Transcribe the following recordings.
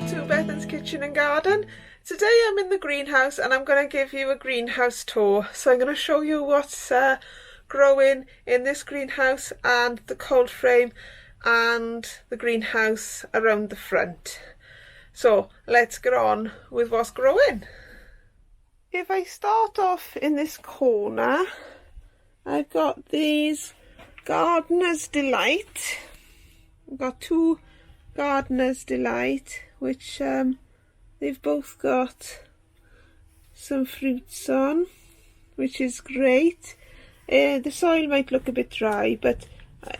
to Bethan's Kitchen and Garden. Today I'm in the greenhouse and I'm going to give you a greenhouse tour. So I'm going to show you what's growing in this greenhouse and the cold frame and the greenhouse around the front. So let's get on with what's growing. If I start off in this corner, I've got these Gardener's Delight. I've got two Gardener's Delight, which they've both got some fruits on, which is great. The soil might look a bit dry, but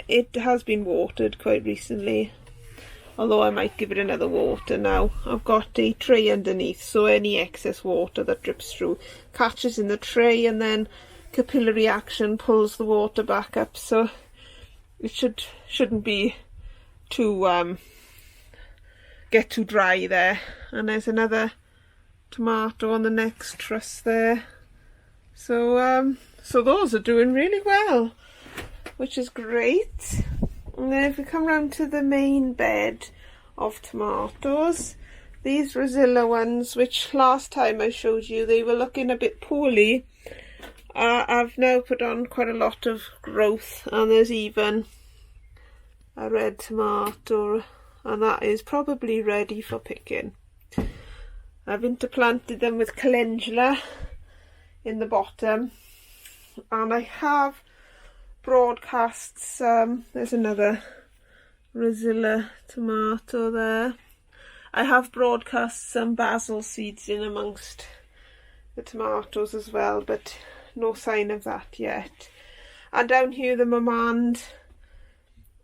it has been watered quite recently, although I might give it another water now. I've got a tray underneath, so any excess water that drips through catches in the tray, and then capillary action pulls the water back up, so it shouldn't be too get too dry there. And there's another tomato on the next truss there, so those are doing really well, which is great. And then if we come round to the main bed of tomatoes, these Rosilla ones, which last time I showed you they were looking a bit poorly, I've now put on quite a lot of growth, and there's even a red tomato, and that is probably ready for picking. I've interplanted them with calendula in the bottom, and I have broadcasts, there's another Rosilla tomato there. I have broadcast some basil seeds in amongst the tomatoes as well, but no sign of that yet. And down here the Melons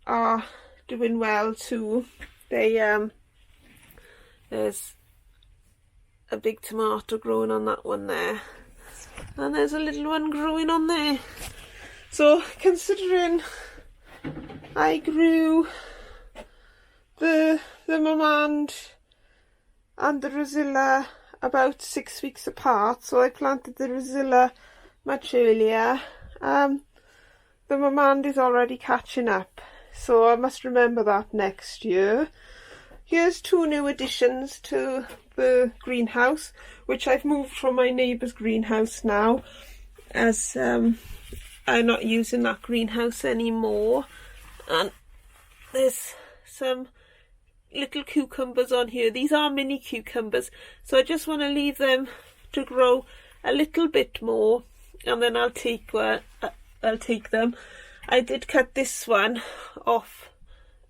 are doing well too. There's a big tomato growing on that one there, and there's a little one growing on there. So considering I grew the Melons and the Rosilla about 6 weeks apart, so I planted the Rosilla much earlier, the Melon is already catching up, so I must remember that next year. Here's two new additions to the greenhouse, which I've moved from my neighbour's greenhouse now, as I'm not using that greenhouse anymore. And there's some little cucumbers on here. These are mini cucumbers, so I just want to leave them to grow a little bit more, and then I'll take them. I did cut this one off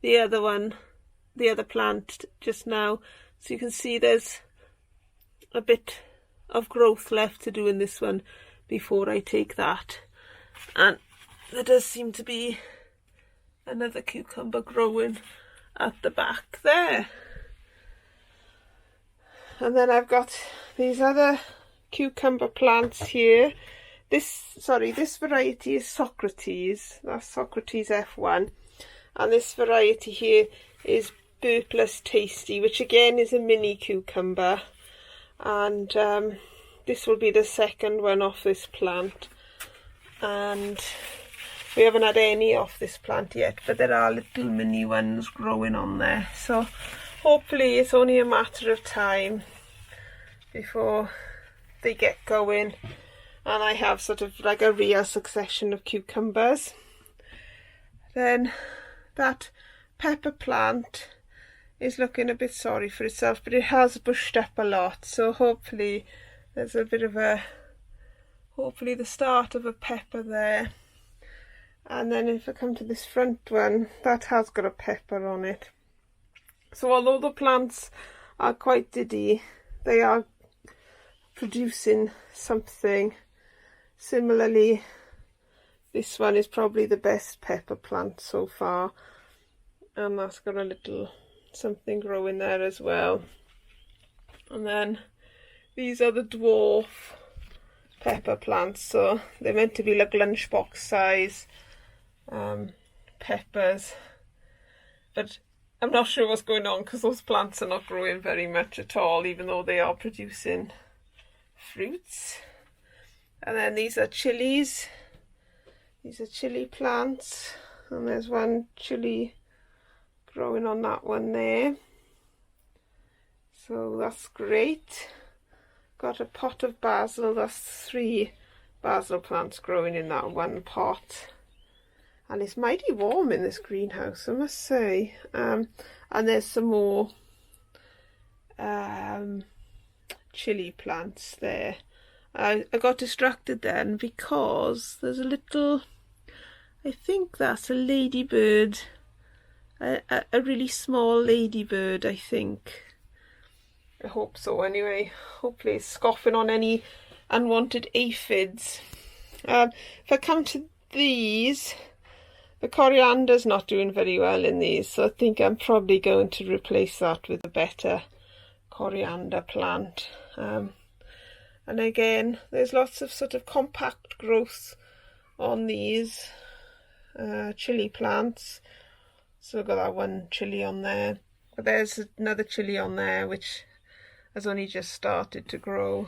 the other plant just now, so you can see there's a bit of growth left to do in this one before I take that. And there does seem to be another cucumber growing at the back there. And then I've got these other cucumber plants here. This variety is Socrates. That's Socrates F1. And this variety here is Burpless Tasty, which again is a mini cucumber. And this will be the second one off this plant. And we haven't had any off this plant yet, but there are little mini ones growing on there. So hopefully it's only a matter of time before they get going, and I have sort of like a real succession of cucumbers. Then that pepper plant is looking a bit sorry for itself, but it has bushed up a lot, so hopefully there's a bit of hopefully the start of a pepper there. And then if I come to this front one, that has got a pepper on it. So although the plants are quite diddy, they are producing something. Similarly, this one is probably the best pepper plant so far, and that's got a little something growing there as well. And then these are the dwarf pepper plants, so they're meant to be like lunchbox size peppers, but I'm not sure what's going on because those plants are not growing very much at all, even though they are producing fruits. And then these are chilies. These are chili plants, and there's one chili growing on that one there. So that's great. Got a pot of basil. That's 3 basil plants growing in that one pot. And it's mighty warm in this greenhouse, I must say. And there's some more chili plants there. I got distracted then because there's a little, I think that's a ladybird, a really small ladybird, I think. I hope so anyway. Hopefully it's scoffing on any unwanted aphids. If I come to these, the coriander's not doing very well in these, so I think I'm probably going to replace that with a better coriander plant. And again, there's lots of sort of compact growth on these chili plants. So I've got that one chili on there. But there's another chili on there which has only just started to grow.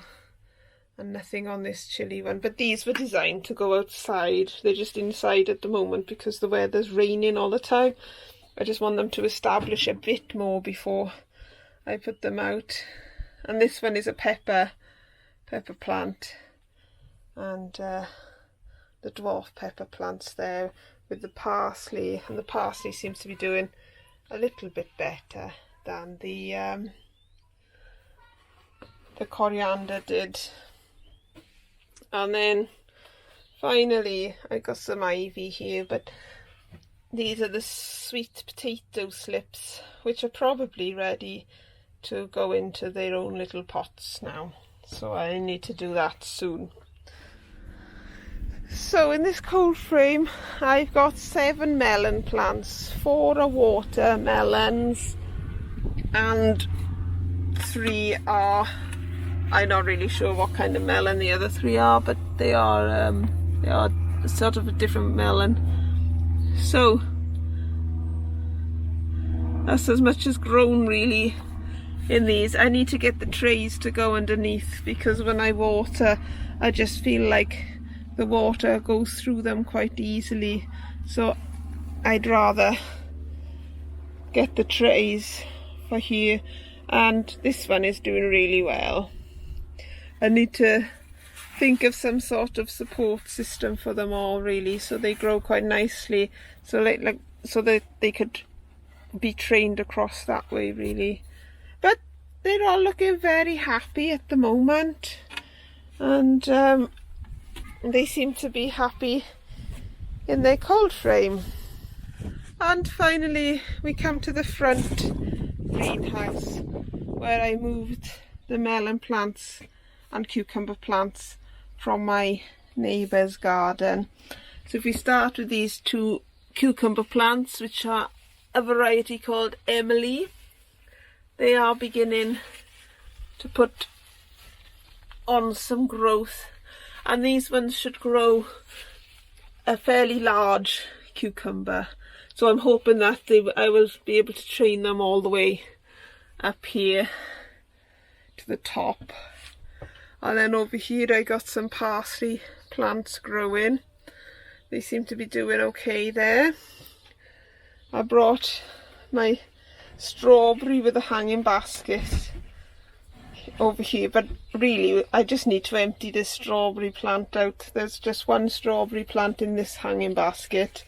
And nothing on this chili one. But these were designed to go outside. They're just inside at the moment because the weather's raining all the time. I just want them to establish a bit more before I put them out. And this one is a pepper plant. And the dwarf pepper plants there with the parsley. And the parsley seems to be doing a little bit better than the coriander did. And then finally I got some ivy here, but these are the sweet potato slips which are probably ready to go into their own little pots now, so I need to do that soon. So in this cold frame I've got 7 melon plants. 4 are watermelons and 3 are, I'm not really sure what kind of melon the other 3 are, but they are sort of a different melon. So that's as much as grown really in these. I need to get the trays to go underneath because when I water I just feel like the water goes through them quite easily. So I'd rather get the trays for here. And this one is doing really well. I need to think of some sort of support system for them all really, so they grow quite nicely, so so that they could be trained across that way really. But they're all looking very happy at the moment, and they seem to be happy in their cold frame. And finally we come to the front greenhouse where I moved the melon plants and cucumber plants from my neighbour's garden. So if we start with these 2 cucumber plants, which are a variety called Emily, they are beginning to put on some growth, and these ones should grow a fairly large cucumber. So I'm hoping that I will be able to train them all the way up here to the top. And then over here I got some parsley plants growing. They seem to be doing okay there. I brought my strawberry with a hanging basket over here, but really I just need to empty this strawberry plant out. There's just 1 strawberry plant in this hanging basket,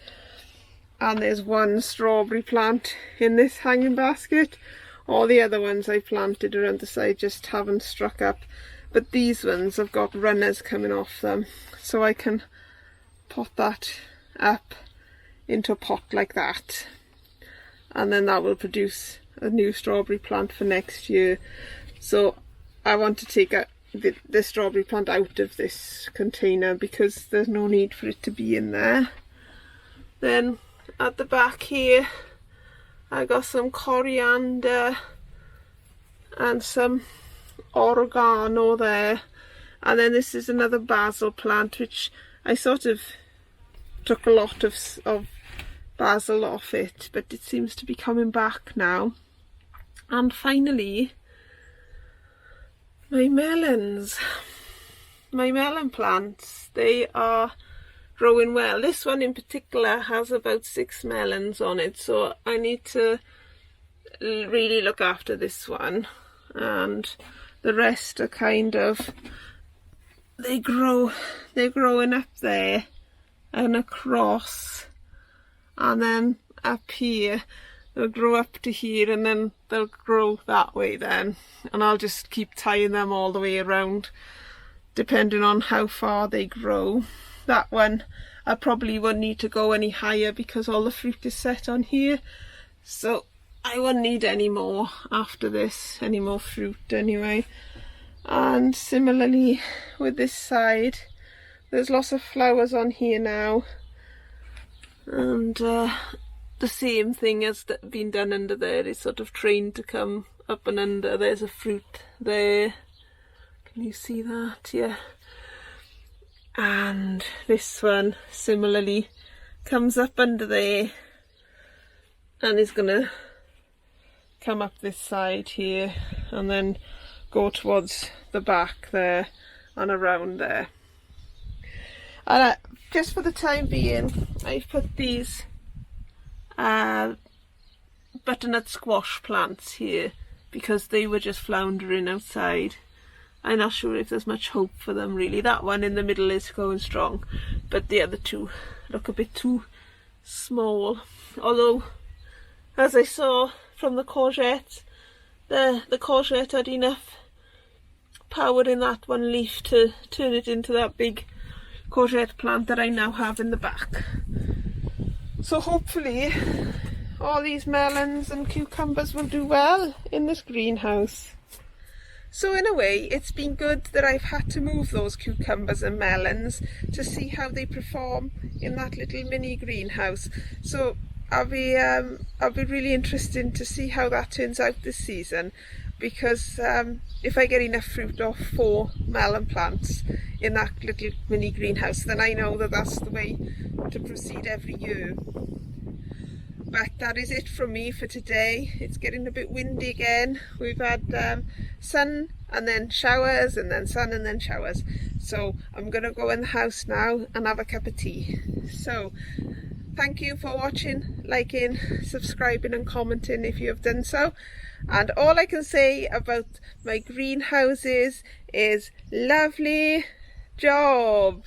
and there's 1 strawberry plant in this hanging basket. All the other ones I planted around the side just haven't struck up. But these ones have got runners coming off them, so I can pot that up into a pot like that, and then that will produce a new strawberry plant for next year. So I want to take the strawberry plant out of this container because there's no need for it to be in there. Then at the back here I got some coriander and some oregano there, and then this is another basil plant which I sort of took a lot of basil off it, but it seems to be coming back now. And finally my melons, my melon plants, they are growing well. This one in particular has about 6 melons on it, so I need to really look after this one. and the rest are kind of, they're growing up there and across, and then up here they'll grow up to here, and then they'll grow that way then, and I'll just keep tying them all the way around depending on how far they grow. That one I probably won't need to go any higher because all the fruit is set on here, so I won't need any more after this, any more fruit anyway. And similarly with this side, there's lots of flowers on here now, and the same thing has been done under there. It's sort of trained to come up and under. There's a fruit there, can you see that? Yeah. And this one similarly comes up under there and is gonna come up this side here and then go towards the back there and around there. And just for the time being, I've put these butternut squash plants here because they were just floundering outside. I'm not sure if there's much hope for them really. That one in the middle is going strong, but the other two look a bit too small. Although, as I saw from the courgette, the courgette had enough power in that one leaf to turn it into that big courgette plant that I now have in the back. So hopefully all these melons and cucumbers will do well in this greenhouse. So in a way, it's been good that I've had to move those cucumbers and melons to see how they perform in that little mini greenhouse. So I'll be really interested to see how that turns out this season, because if I get enough fruit off 4 melon plants in that little mini greenhouse, then I know that that's the way to proceed every year. But that is it from me for today. It's getting a bit windy again. We've had sun and then showers and then sun and then showers. So I'm going to go in the house now and have a cup of tea. So thank you for watching, liking, subscribing and commenting if you have done so. And all I can say about my greenhouses is lovely job.